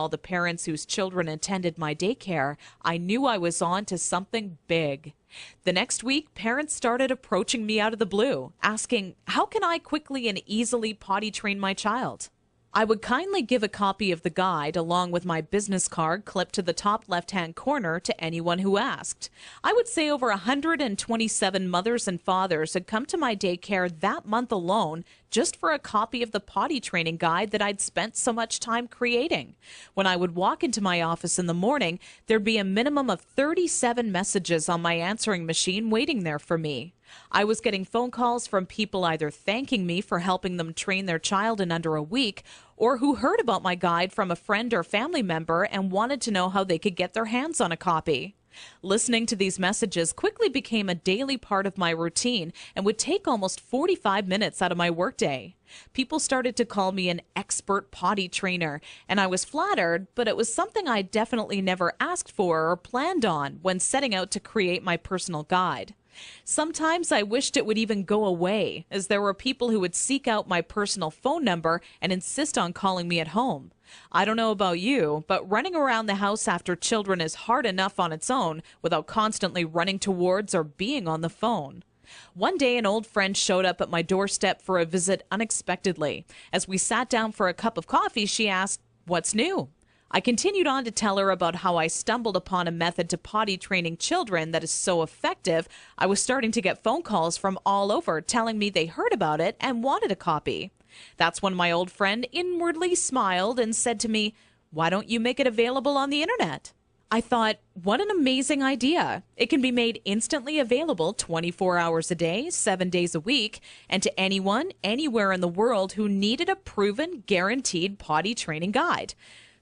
all the parents whose children attended my daycare, I knew I was on to something big. The next week, parents started approaching me out of the blue, asking, how can I quickly and easily potty train my child? I would kindly give a copy of the guide along with my business card clipped to the top left-hand corner to anyone who asked. I would say over 127 mothers and fathers had come to my daycare that month alone just for a copy of the potty training guide that I'd spent so much time creating. When I would walk into my office in the morning, there'd be a minimum of 37 messages on my answering machine waiting there for me. I was getting phone calls from people either thanking me for helping them train their child in under a week, or who heard about my guide from a friend or family member and wanted to know how they could get their hands on a copy. Listening to these messages quickly became a daily part of my routine and would take almost 45 minutes out of my workday. People started to call me an expert potty trainer, and I was flattered, but it was something I definitely never asked for or planned on when setting out to create my personal guide. Sometimes I wished it would even go away, as there were people who would seek out my personal phone number and insist on calling me at home. I don't know about you, but running around the house after children is hard enough on its own without constantly running towards or being on the phone. One day, an old friend showed up at my doorstep for a visit unexpectedly. As we sat down for a cup of coffee, she asked, "What's new?" I continued on to tell her about how I stumbled upon a method to potty training children that is so effective, I was starting to get phone calls from all over telling me they heard about it and wanted a copy. That's when my old friend inwardly smiled and said to me, "Why don't you make it available on the internet?" I thought, what an amazing idea. It can be made instantly available 24 hours a day, 7 days a week, and to anyone, anywhere in the world who needed a proven, guaranteed potty training guide.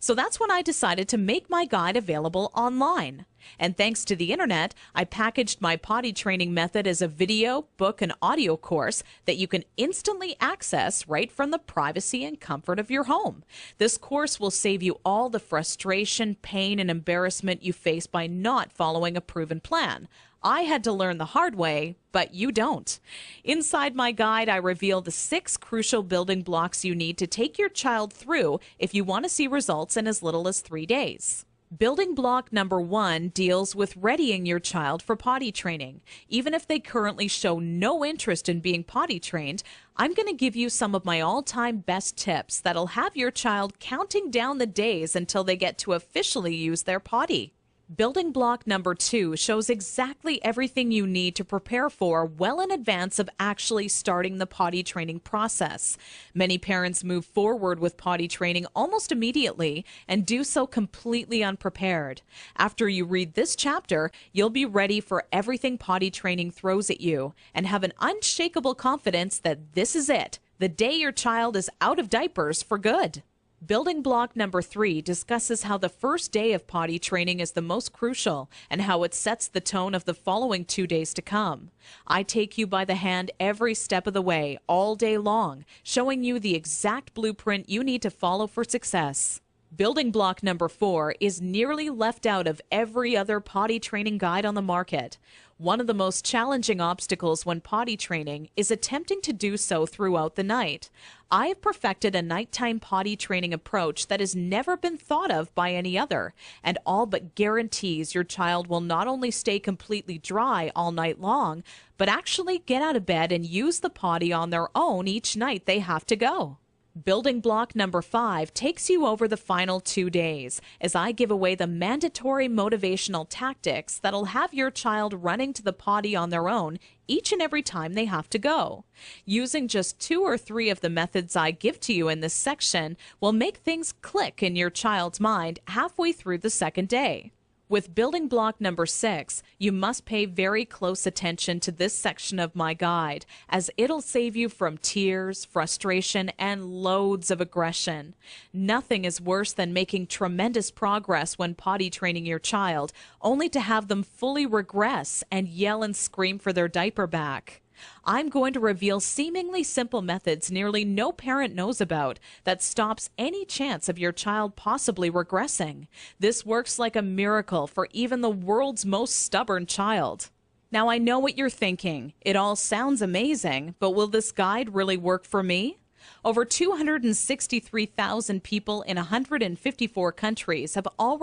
So that's when I decided to make my guide available online. And thanks to the internet, I packaged my potty training method as a video, book, and audio course that you can instantly access right from the privacy and comfort of your home. This course will save you all the frustration, pain, and embarrassment you face by not following a proven plan. I had to learn the hard way, but you don't. Inside my guide, I reveal the 6 crucial building blocks you need to take your child through if you want to see results in as little as 3 days. Building block number 1 deals with readying your child for potty training. Even if they currently show no interest in being potty trained, I'm going to give you some of my all-time best tips that'll have your child counting down the days until they get to officially use their potty. Building block number 2 shows exactly everything you need to prepare for well in advance of actually starting the potty training process. Many parents move forward with potty training almost immediately and do so completely unprepared. After you read this chapter, you'll be ready for everything potty training throws at you and have an unshakable confidence that this is it, the day your child is out of diapers for good. Building block number 3 discusses how the first day of potty training is the most crucial and how it sets the tone of the following 2 days to come. I take you by the hand every step of the way, all day long, showing you the exact blueprint you need to follow for success. Building block number 4 is nearly left out of every other potty training guide on the market. One of the most challenging obstacles when potty training is attempting to do so throughout the night. I have perfected a nighttime potty training approach that has never been thought of by any other, and all but guarantees your child will not only stay completely dry all night long, but actually get out of bed and use the potty on their own each night they have to go. Building block number 5 takes you over the final 2 days as I give away the mandatory motivational tactics that'll have your child running to the potty on their own each and every time they have to go. Using just 2 or 3 of the methods I give to you in this section will make things click in your child's mind halfway through the second day. With building block number 6, you must pay very close attention to this section of my guide, as it'll save you from tears, frustration, and loads of aggression. Nothing is worse than making tremendous progress when potty training your child, only to have them fully regress and yell and scream for their diaper back. I'm going to reveal seemingly simple methods nearly no parent knows about that stops any chance of your child possibly regressing. This works like a miracle for even the world's most stubborn child. Now I know what you're thinking. It all sounds amazing, but will this guide really work for me? Over 263,000 people in 154 countries have already